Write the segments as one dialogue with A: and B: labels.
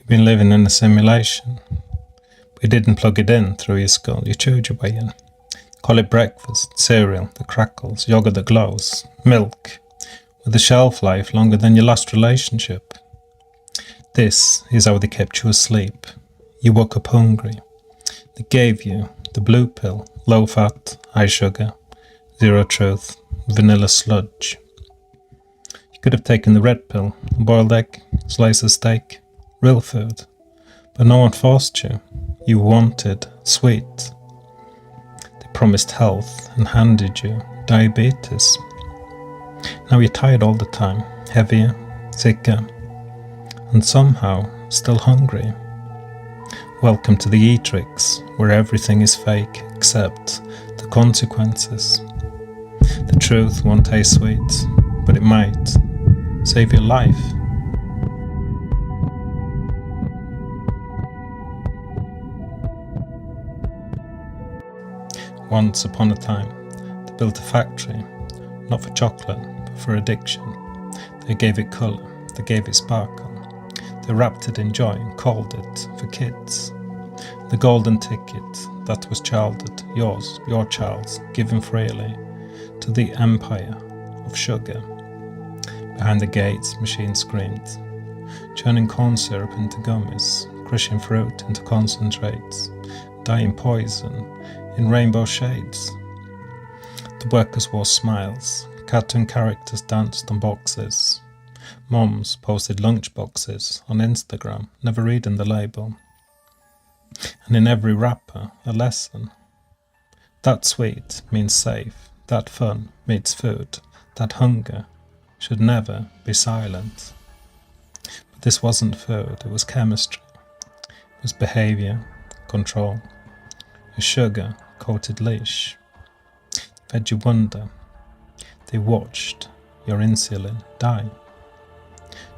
A: You've been living in a simulation. But you didn't plug it in through your skull, you chewed your way in. Call it breakfast, cereal that crackles, yogurt that glows, milk with a shelf life longer than your last relationship. This is how they kept you asleep. You woke up hungry. They gave you the blue pill, low fat, high sugar, zero truth, vanilla sludge. You could have taken the red pill, a boiled egg, slice of steak, real food. But no one forced you. You wanted sweet. They promised health and handed you diabetes. Now you're tired all the time, heavier, sicker, and somehow still hungry. Welcome to the Eatrix, where everything is fake except the consequences. The truth won't taste sweet, but it might save your life. Once upon a time, they built a factory, not for chocolate, but for addiction. They gave it colour, they gave it sparkle. They wrapped it in joy and called it for kids. The golden ticket that was childhood, yours, your child's, given freely to the empire of sugar. Behind the gates, machines screamed, churning corn syrup into gummies, crushing fruit into concentrates, dyeing poison in rainbow shades. The workers wore smiles, cartoon characters danced on boxes. Moms posted lunch boxes on Instagram, never reading the label. And in every wrapper, a lesson. That sweet means safe, that fun means food, that hunger should never be silent. But this wasn't food, it was chemistry. It was behavior, control, a sugar-coated leash. Fed you wonder. They watched your insulin die.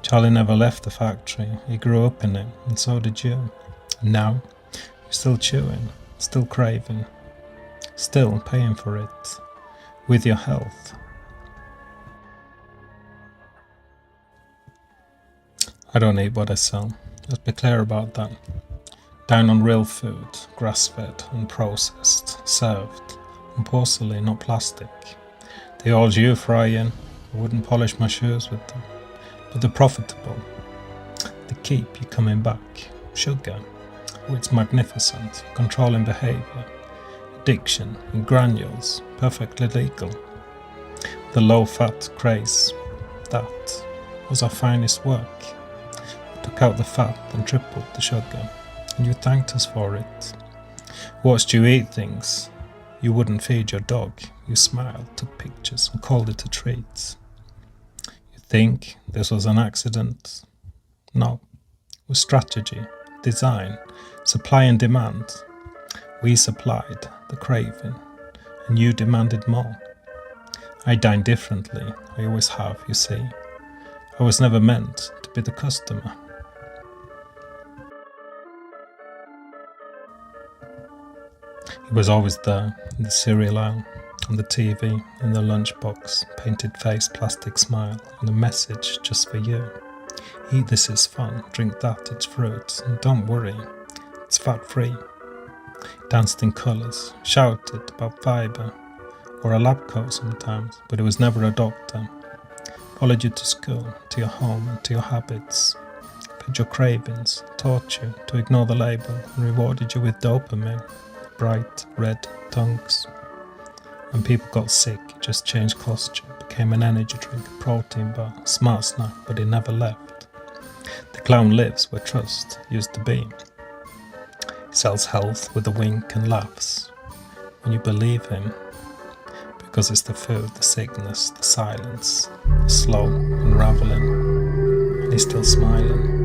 A: Charlie never left the factory, he grew up in it, and so did you. And now, you're still chewing, still craving, still paying for it, with your health. I don't eat what I sell, let's be clear about that. Down on real food, grass-fed, unprocessed, served on porcelain, not plastic. They all you frying, I wouldn't polish my shoes with them. But they're profitable. They keep you coming back. Sugar, oh, it's magnificent, controlling behavior. Addiction in granules, perfectly legal. The low-fat craze, that was our finest work. We took out the fat and tripled the sugar, and you thanked us for it. Watched you eat things you wouldn't feed your dog. You smiled, took pictures, and called it a treat. Think this was an accident? No. It was strategy, design, supply and demand. We supplied the craving, and you demanded more. I dine differently, I always have, you see. I was never meant to be the customer. He was always there, in the cereal aisle, on the TV, in the lunchbox, painted face, plastic smile, and a message just for you. Eat this, is fun, drink that, it's fruit, and don't worry, it's fat-free. Danced in colours, shouted about fibre, or a lab coat sometimes, but it was never a doctor. Followed you to school, to your home, and to your habits. Fed your cravings, taught you to ignore the label, and rewarded you with dopamine, bright red tongues. When people got sick, it just changed costume, became an energy drink, a protein bar, a smart snack, but it never left. The clown lives where trust used to be. He sells health with a wink and laughs. When you believe him, because it's the food, the sickness, the silence, the slow unraveling, and he's still smiling.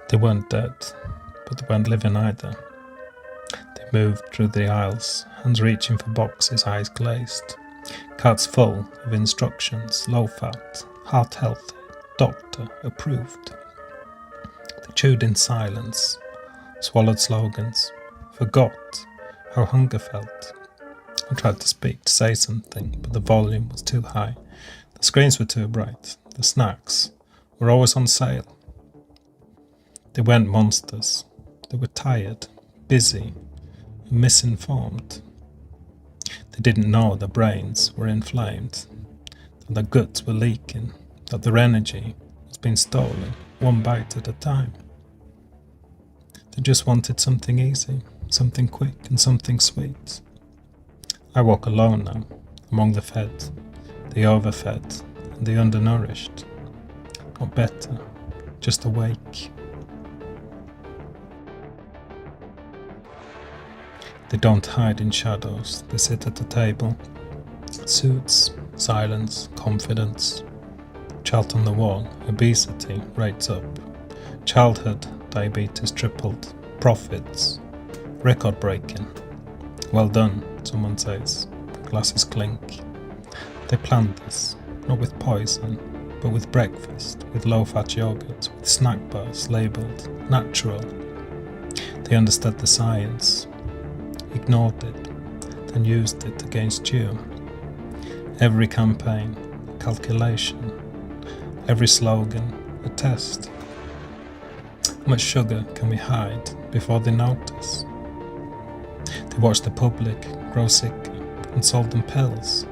A: They weren't dead, but they weren't living either. They moved through the aisles, hands reaching for boxes, eyes glazed. Carts full of instructions, low fat, heart healthy, doctor approved. They chewed in silence, swallowed slogans, forgot how hunger felt. I tried to speak, to say something, but the volume was too high. The screens were too bright. The snacks were always on sale. They weren't monsters. They were tired, busy, and misinformed. They didn't know their brains were inflamed, that their guts were leaking, that their energy was being stolen one bite at a time. They just wanted something easy, something quick, and something sweet. I walk alone now, among the fed, the overfed, and the undernourished. Not better, just awake. They don't hide in shadows, they sit at the table. Suits, silence, confidence. Chart on the wall, obesity rates up. Childhood, diabetes tripled. Profits, record breaking. Well done, someone says. Glasses clink. They planned this, not with poison, but with breakfast, with low-fat yogurt, with snack bars labelled natural. They understood the science, ignored it, then used it against you. Every campaign, a calculation. Every slogan, a test. How much sugar can we hide before they notice? They watched the public grow sick and sold them pills.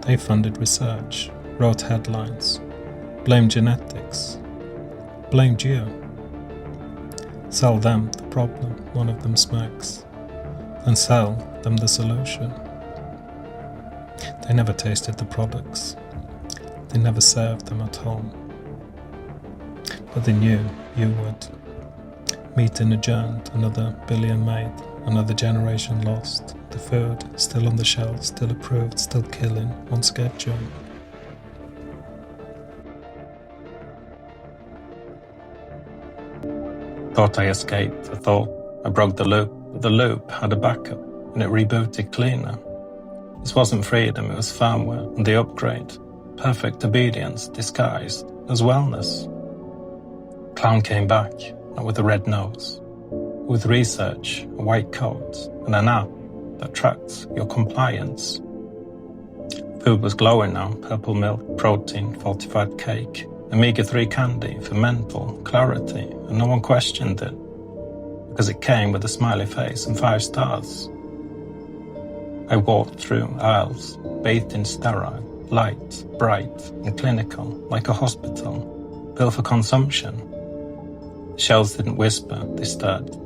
A: They funded research, wrote headlines, blamed genetics, blamed you. Sell them the problem, one of them smirks, and sell them the solution. They never tasted the products. They never served them at home. But they knew you would. Meeting adjourned, another billion made, another generation lost. The food still on the shelf, still approved, still killing on schedule.
B: Thought I escaped, I thought I broke the loop, but the loop had a backup and it rebooted cleaner. This wasn't freedom, it was firmware and the upgrade. Perfect obedience disguised as wellness. Clown came back, not with a red nose, with research, a white coat, and an app that tracked your compliance. Food was glowing now, purple milk, protein, fortified cake, omega-3 candy for mental clarity, and no one questioned it, because it came with a smiley face and 5 stars. I walked through aisles, bathed in sterile, light, bright, and clinical, like a hospital, built for consumption. The shelves didn't whisper, they stirred.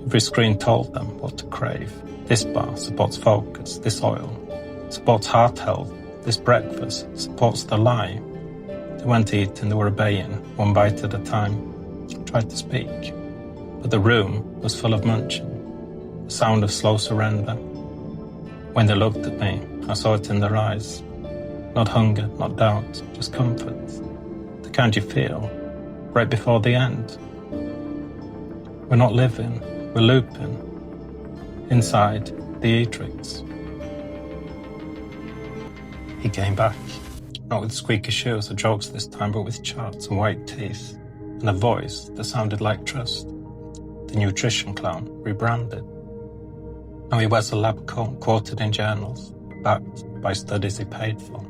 B: Every screen told them what to crave. This bar supports focus, this oil supports heart health, this breakfast supports the lie. They weren't eating, they were obeying, one bite at a time. Tried to speak, but the room was full of munching, the sound of slow surrender. When they looked at me, I saw it in their eyes. Not hunger, not doubt, just comfort. The kind you feel right before the end. We're not living, we're looping. Inside the Eatrix. He came back, not with squeaky shoes or jokes this time, but with charts and white teeth, and a voice that sounded like trust. The nutrition clown, rebranded. And he wears a lab coat quoted in journals, backed by studies he paid for.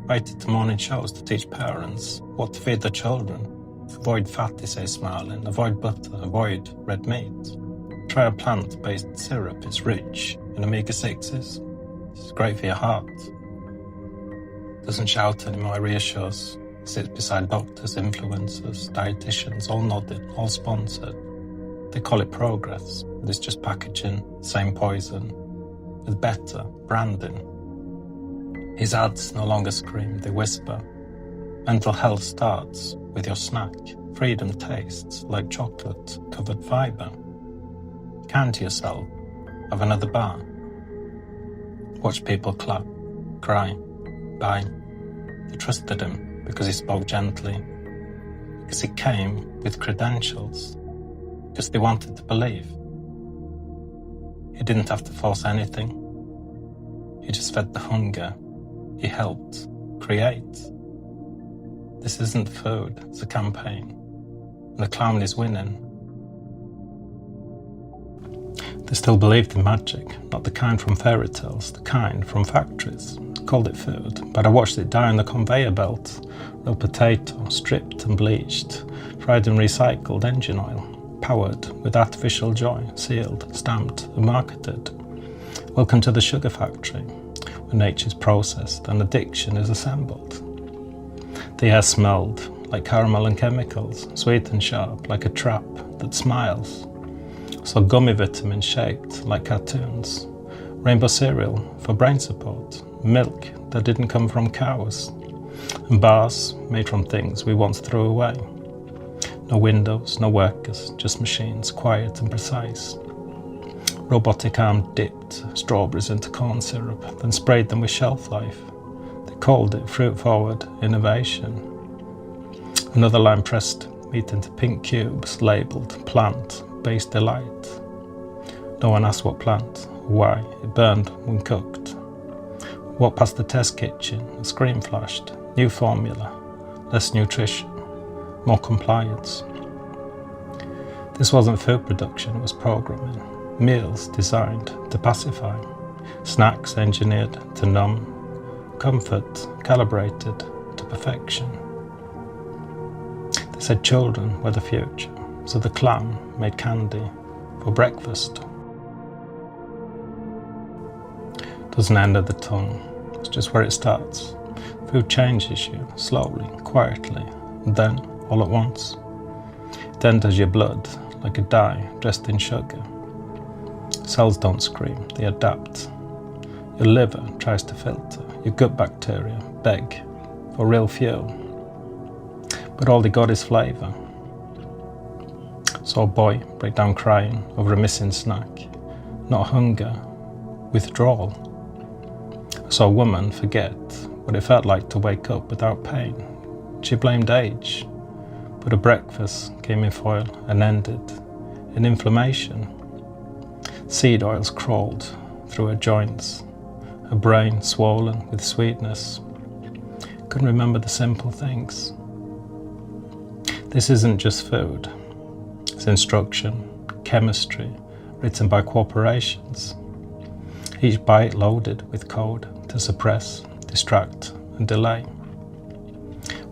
B: Invited to morning shows to teach parents what to feed their children. Avoid fat, they say smiling. Avoid butter, avoid red meat. Try a plant-based syrup, it's rich in omega-6s. It's great for your heart. Doesn't shout anymore, reassures. Sits beside doctors, influencers, dietitians, all nodding, all sponsored. They call it progress, but it's just packaging, same poison, with better branding. His ads no longer scream, they whisper. Mental health starts with your snack. Freedom tastes like chocolate-covered fibre. Kind to yourself, have another bar. Watch people clap, cry, buy. They trusted him because he spoke gently, because he came with credentials, because they wanted to believe. He didn't have to force anything. He just fed the hunger he helped create. This isn't food, it's a campaign. And the clown is winning. They still believed in magic, not the kind from fairy tales, the kind from factories. Called it food, but I watched it die on the conveyor belt. Real potato, stripped and bleached, fried and recycled engine oil, powered with artificial joy, sealed, stamped and marketed. Welcome to the sugar factory, where nature's processed and addiction is assembled. The air smelled like caramel and chemicals, sweet and sharp like a trap that smiles. So gummy vitamins shaped like cartoons, rainbow cereal for brain support, milk that didn't come from cows, and bars made from things we once threw away. No windows, no workers, just machines, quiet and precise. Robotic arm dipped strawberries into corn syrup, then sprayed them with shelf life. They called it fruit-forward innovation. Another line pressed meat into pink cubes, labelled plant-based delight. No one asked what plant, why it burned when cooked. Walked past the test kitchen, a screen flashed. New formula, less nutrition, more compliance. This wasn't food production, it was programming. Meals designed to pacify. Snacks engineered to numb. Comfort calibrated to perfection. They said children were the future, so the clown made candy for breakfast. Doesn't end at the tongue, it's just where it starts. Food changes you, slowly, quietly, and then, all at once. It enters your blood, like a dye dressed in sugar. Cells don't scream, they adapt. Your liver tries to filter, your gut bacteria beg for real fuel. But all they got is flavour. Saw a boy break down crying over a missing snack. Not hunger, withdrawal. I saw a woman forget what it felt like to wake up without pain. She blamed age, but her breakfast came in foil and ended in inflammation. Seed oils crawled through her joints, her brain swollen with sweetness. Couldn't remember the simple things. This isn't just food, it's instruction, chemistry, written by corporations. Each bite loaded with code to suppress, distract and delay.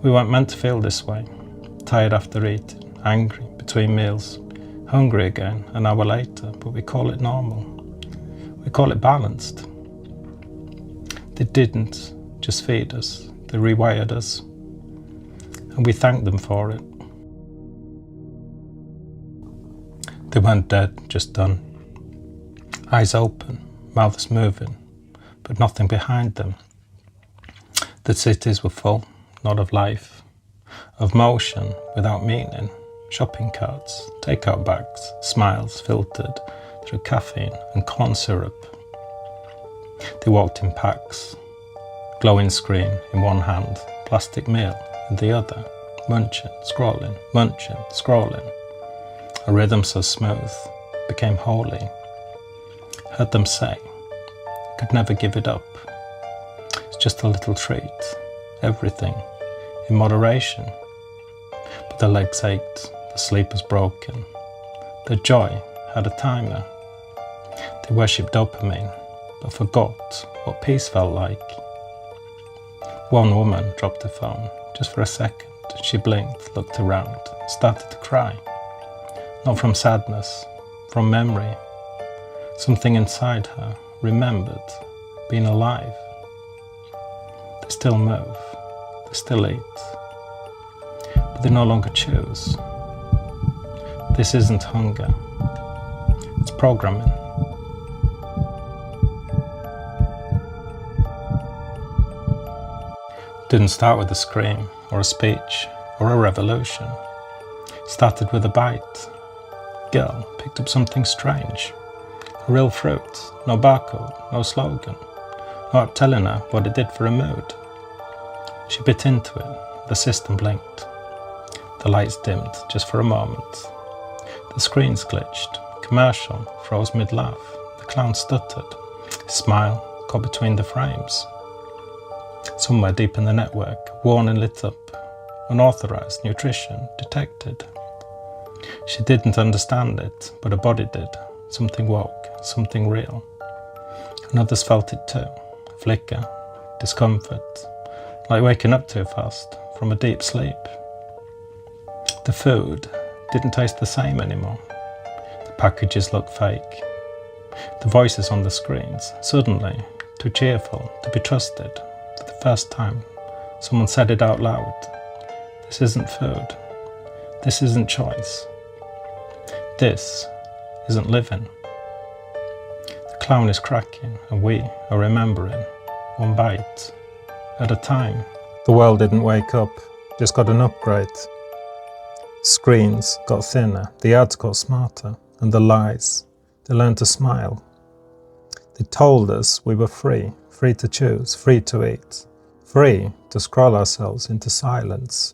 B: We weren't meant to feel this way, tired after eating, angry between meals, hungry again an hour later, but we call it normal. We call it balanced. They didn't just feed us, they rewired us, and we thank them for it. They weren't dead, just done. Eyes open, mouths moving, but nothing behind them. The cities were full, not of life, of motion without meaning, shopping carts, takeout bags, smiles filtered through caffeine and corn syrup. They walked in packs, glowing screen in one hand, plastic meal in the other, munching, scrolling, a rhythm so smooth became holy. Heard them say, could never give it up. It's just a little treat, everything in moderation. But their legs ached, the sleep was broken. Their joy had a timer. They worshipped dopamine, but forgot what peace felt like. One woman dropped her phone just for a second. She blinked, looked around, started to cry. Not from sadness, from memory. Something inside her remembered being alive. They still move, they still eat, but they no longer choose. This isn't hunger, it's programming. Didn't start with a scream or a speech or a revolution. Started with a bite. Girl picked up something strange. A real fruit, no barcode, no slogan, no app telling her what it did for her mood. She bit into it, the system blinked. The lights dimmed just for a moment. The screens glitched, commercial froze mid-laugh, the clown stuttered, his smile caught between the frames. Somewhere deep in the network, warning lit up, unauthorized nutrition detected. She didn't understand it, but her body did. something woke, something real. And others felt it too, flicker, discomfort, like waking up too fast from a deep sleep. The food didn't taste the same anymore. The packages looked fake. The voices on the screens, suddenly too cheerful to be trusted. For the first time, someone said it out loud. This isn't food. This isn't choice. This isn't living. The clown is cracking and we are remembering, one bite at a time.
A: The world didn't wake up, just got an upgrade. Screens got thinner, the ads got smarter, and the lies, they learned to smile. They told us we were free to choose, free to eat, free to scroll ourselves into silence.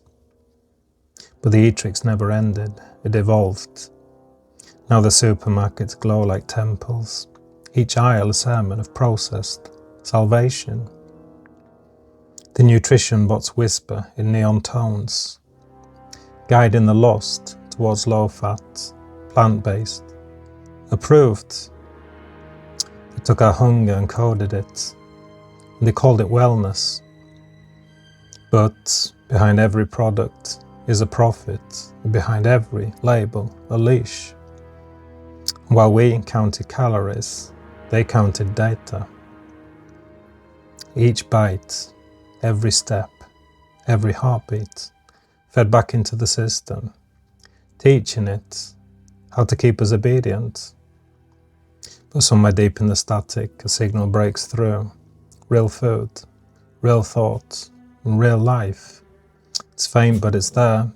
A: But the Eatrix never ended, it evolved. Now the supermarkets glow like temples, each aisle a sermon of processed salvation. The nutrition bots whisper in neon tones, guiding the lost towards low-fat, plant-based, approved. They took our hunger and coded it, and they called it wellness. But behind every product is a profit, and behind every label a leash. While we counted calories, they counted data. Each bite, every step, every heartbeat, fed back into the system, teaching it how to keep us obedient. But somewhere deep in the static, a signal breaks through. Real food, real thought, and real life. It's faint, but it's there.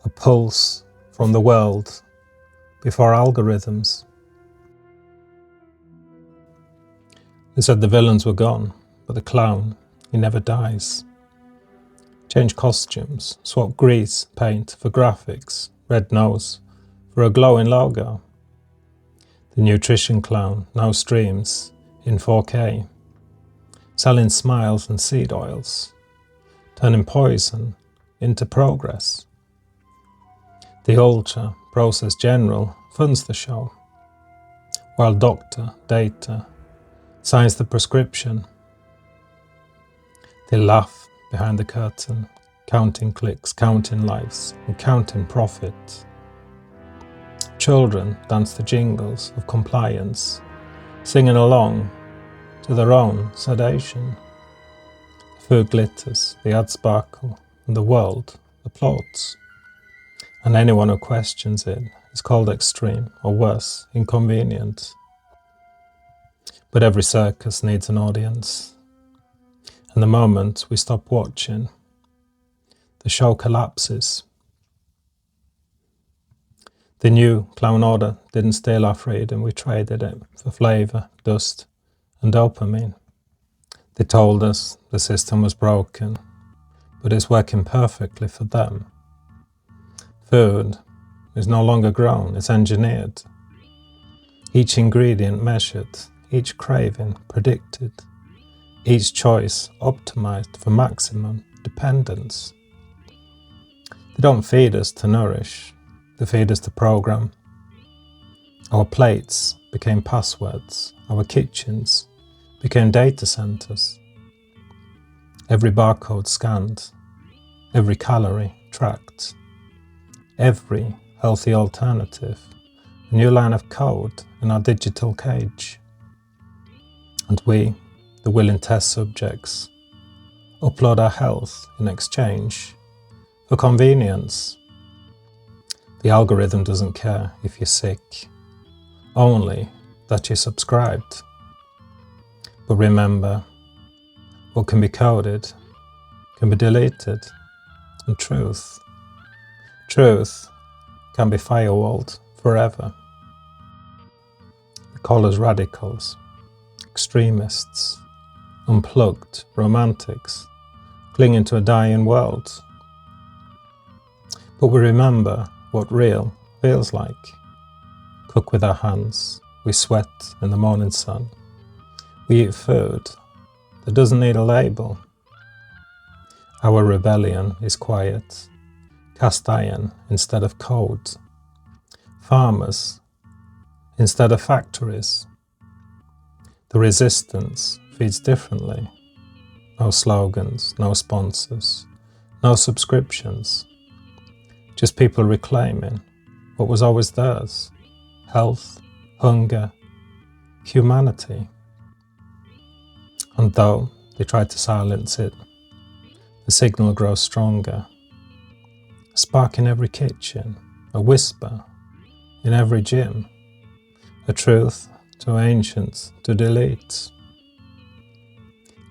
A: A pulse from the world before algorithms. They said the villains were gone, but the clown, he never dies. Change costumes, swap grease, paint for graphics, red nose for a glowing logo. The nutrition clown now streams in 4K, selling smiles and seed oils, turning poison into progress. The ultra-processed general funds the show, while doctor, data, signs the prescription. They laugh behind the curtain, counting clicks, counting lives, and counting profit. Children dance the jingles of compliance, singing along to their own sedation. The food glitters, the ads sparkle, and the world applauds. And anyone who questions it is called extreme, or worse, inconvenient. But every circus needs an audience. And the moment we stop watching, the show collapses. The new clown order didn't steal our freedom, we traded it for flavour, dust and dopamine. They told us the system was broken, but it's working perfectly for them. Food is no longer grown, it's engineered. Each ingredient measured, each craving predicted. Each choice optimized for maximum dependence. They don't feed us to nourish, they feed us to program. Our plates became passwords, our kitchens became data centers. Every barcode scanned, every calorie tracked, every healthy alternative, a new line of code in our digital cage. And we, the willing test subjects, upload our health in exchange for convenience. The algorithm doesn't care if you're sick, only that you're subscribed. But remember, what can be coded can be deleted, and truth can be firewalled forever. They call us radicals, extremists, unplugged romantics, clinging to a dying world. But we remember what real feels like. Cook with our hands, we sweat in the morning sun. We eat food that doesn't need a label. Our rebellion is quiet, cast iron instead of code. Farmers instead of factories. The resistance feeds differently. No slogans, no sponsors, no subscriptions. Just people reclaiming what was always theirs: health, hunger, humanity. And though they try to silence it, the signal grows stronger. A spark in every kitchen, a whisper in every gym, a truth too ancient to delete.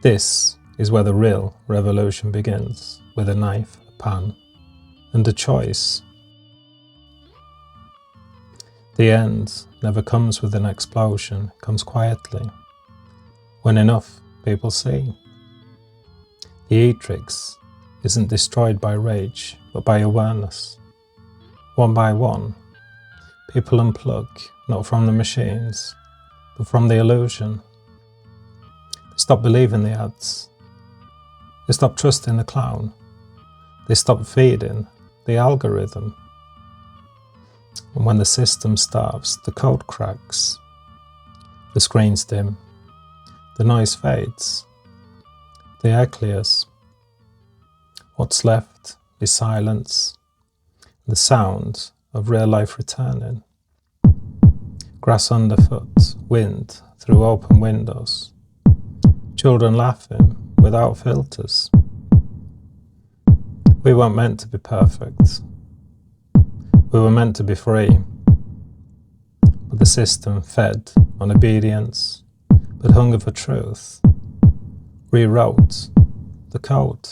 A: This is where the real revolution begins, with a knife, a pan, and a choice. The end never comes with an explosion, it comes quietly, when enough people see. The Eatrix isn't destroyed by rage, but by awareness. One by one, people unplug, not from the machines, but from the illusion. They stop believing the ads. They stop trusting the clown. They stop feeding the algorithm. And when the system starves, the code cracks, the screens dim, the noise fades, the air clears. What's left is silence, the sound of real life returning. Grass underfoot, wind through open windows, children laughing without filters. We weren't meant to be perfect. We were meant to be free. But the system fed on obedience, but hunger for truth rewrote the code.